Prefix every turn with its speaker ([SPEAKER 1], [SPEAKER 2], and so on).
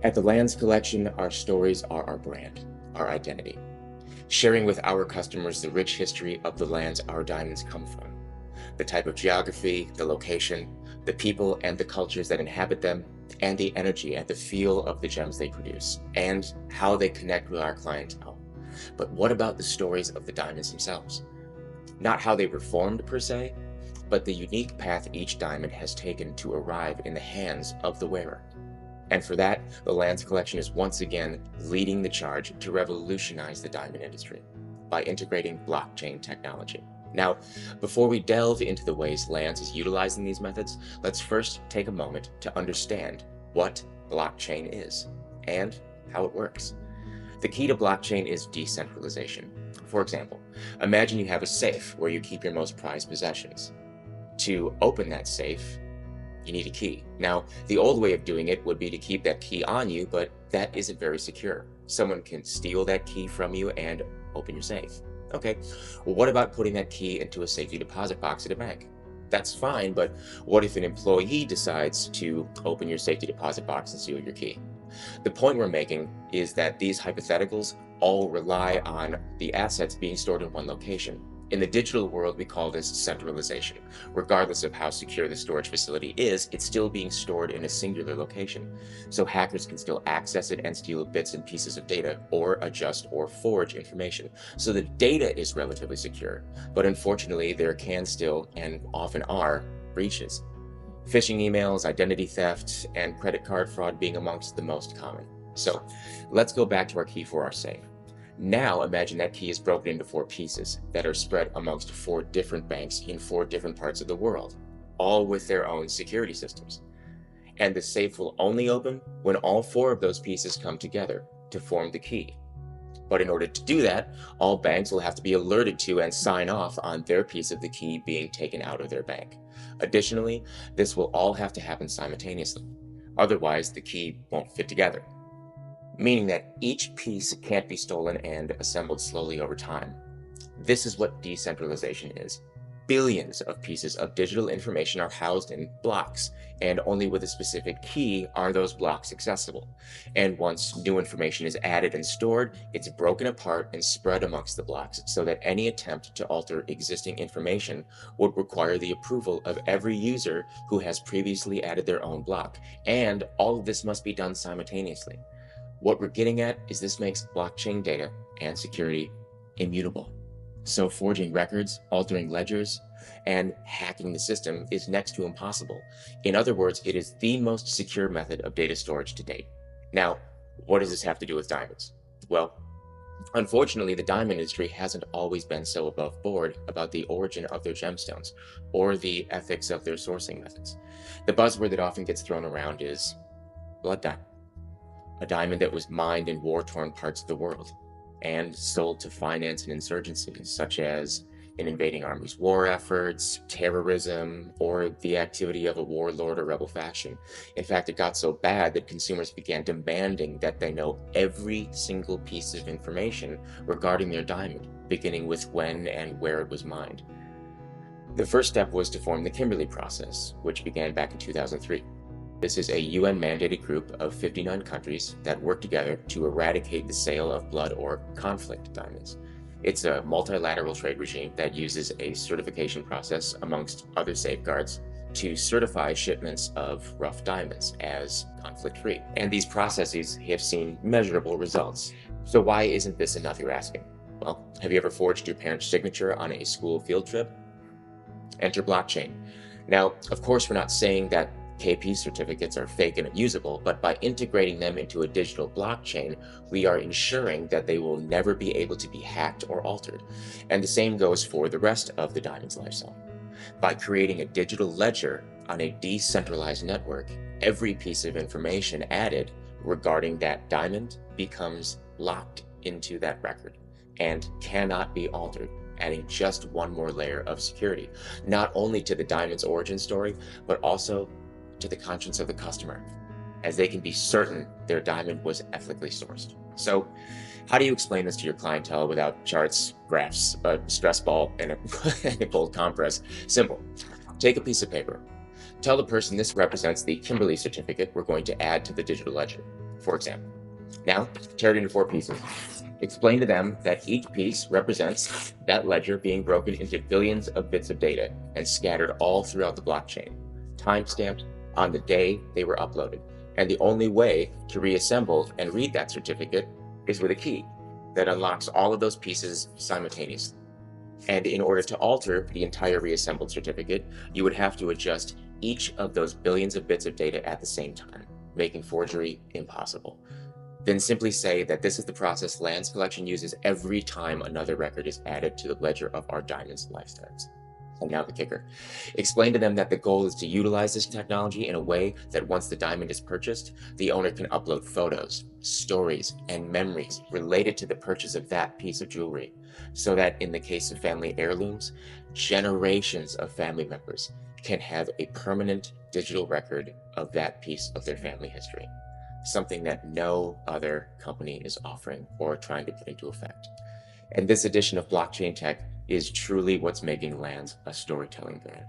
[SPEAKER 1] At the Lands Collection, our stories are our brand, our identity, sharing with our customers the rich history of the lands our diamonds come from, the type of geography, the location, the people and the cultures that inhabit them, and the energy and the feel of the gems they produce, and how they connect with our clientele. But what about the stories of the diamonds themselves? Not how they were formed per se, but the unique path each diamond has taken to arrive in the hands of the wearer. And for that, the Lands Collection is once again leading the charge to revolutionize the diamond industry by integrating blockchain technology. Now, before we delve into the ways Lands is utilizing these methods, let's first take a moment to understand what blockchain is and how it works. The key to blockchain is decentralization. For example, imagine you have a safe where you keep your most prized possessions. To open that safe, you need a key. Now, the old way of doing it would be to keep that key on you, but that isn't very secure. Someone can steal that key from you and open your safe. Okay, well, what about putting that key into a safety deposit box at a bank? That's fine, but what if an employee decides to open your safety deposit box and steal your key? The point we're making is that these hypotheticals all rely on the assets being stored in one location. In the digital world, we call this centralization. Regardless of how secure the storage facility is, it's still being stored in a singular location. So hackers can still access it and steal bits and pieces of data, or adjust or forge information. So the data is relatively secure, but unfortunately, there can still, and often are, breaches. Phishing emails, identity theft, and credit card fraud being amongst the most common. So let's go back to our key for our safe. Now imagine that key is broken into 4 pieces that are spread amongst 4 different banks in 4 different parts of the world, all with their own security systems. And the safe will only open when all 4 of those pieces come together to form the key. But in order to do that, all banks will have to be alerted to and sign off on their piece of the key being taken out of their bank. Additionally, this will all have to happen simultaneously. Otherwise, the key won't fit together, meaning that each piece can't be stolen and assembled slowly over time. This is what decentralization is. Billions of pieces of digital information are housed in blocks, and only with a specific key are those blocks accessible. And once new information is added and stored, it's broken apart and spread amongst the blocks so that any attempt to alter existing information would require the approval of every user who has previously added their own block. And all of this must be done simultaneously. What we're getting at is this makes blockchain data and security immutable. So forging records, altering ledgers, and hacking the system is next to impossible. In other words, it is the most secure method of data storage to date. Now, what does this have to do with diamonds? Well, unfortunately, the diamond industry hasn't always been so above board about the origin of their gemstones or the ethics of their sourcing methods. The buzzword that often gets thrown around is blood diamond, a diamond that was mined in war-torn parts of the world and sold to finance an insurgency, such as an invading army's war efforts, terrorism, or the activity of a warlord or rebel faction. In fact, it got so bad that consumers began demanding that they know every single piece of information regarding their diamond, beginning with when and where it was mined. The first step was to form the Kimberley Process, which began back in 2003. This is a UN-mandated group of 59 countries that work together to eradicate the sale of blood or conflict diamonds. It's a multilateral trade regime that uses a certification process, amongst other safeguards, to certify shipments of rough diamonds as conflict-free. And these processes have seen measurable results. So why isn't this enough, you're asking? Well, have you ever forged your parents' signature on a school field trip? Enter blockchain. Now, of course, we're not saying that KP certificates are fake and unusable, but by integrating them into a digital blockchain, we are ensuring that they will never be able to be hacked or altered. And the same goes for the rest of the diamond's lifecycle. By creating a digital ledger on a decentralized network, every piece of information added regarding that diamond becomes locked into that record and cannot be altered, adding just one more layer of security, not only to the diamond's origin story, but also to the conscience of the customer, as they can be certain their diamond was ethically sourced. So, how do you explain this to your clientele without charts, graphs, a stress ball, and a cold compress? Simple. Take a piece of paper. Tell the person this represents the Kimberley certificate we're going to add to the digital ledger. for example. Now, tear it into 4 pieces. Explain to them that each piece represents that ledger being broken into billions of bits of data and scattered all throughout the blockchain, timestamped on the day they were uploaded. And the only way to reassemble and read that certificate is with a key that unlocks all of those pieces simultaneously. And in order to alter the entire reassembled certificate, you would have to adjust each of those billions of bits of data at the same time, making forgery impossible. Then simply say that this is the process Lands Collection uses every time another record is added to the ledger of our diamond's lifetimes. And now the kicker. Explain to them that the goal is to utilize this technology in a way that once the diamond is purchased, the owner can upload photos, stories, and memories related to the purchase of that piece of jewelry, so that in the case of family heirlooms, generations of family members can have a permanent digital record of that piece of their family history, something that no other company is offering or trying to put into effect. And this addition of blockchain tech is truly what's making Lands a storytelling brand.